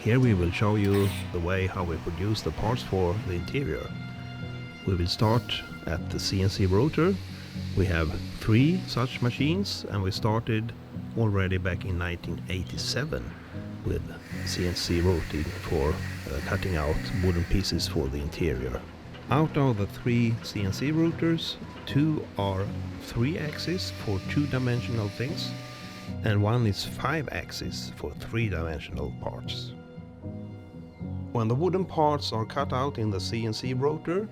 Here we will show you the way how we produce the parts for the interior. We will start at the CNC rotor. We have 3 such machines, and we started already back in 1987 with CNC rotating for cutting out wooden pieces for the interior. Out of the 3 CNC rotors, 2 are 3-axis for 2-dimensional things, and 1 is 5-axis for 3-dimensional parts. When the wooden parts are cut out in the CNC rotor,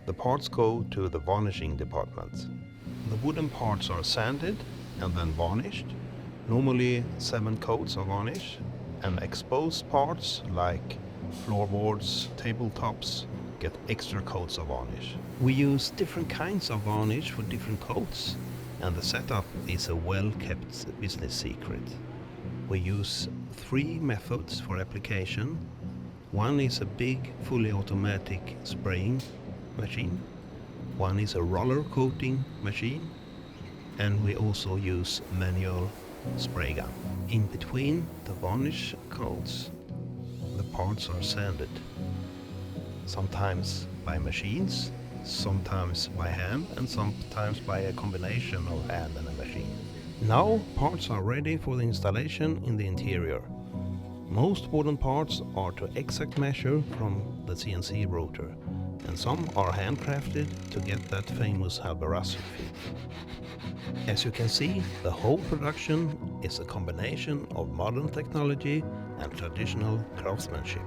the parts go to the varnishing department. The wooden parts are sanded and then varnished, normally 7 coats of varnish, and exposed parts like floorboards, tabletops get extra coats of varnish. We use different kinds of varnish for different coats, and the setup is a well-kept business secret. We use 3 methods for application. One is a big, fully automatic spraying machine. One is a roller coating machine, and we also use manual spray gun. In between the varnish coats, the parts are sanded, sometimes by machines, sometimes by hand, and sometimes by a combination of hand and a machine. Now parts are ready for the installation in the interior. Most wooden parts are to exact measure from the CNC rotor, and some are handcrafted to get that famous Hallberg-Rassy fit. As you can see, the whole production is a combination of modern technology and traditional craftsmanship.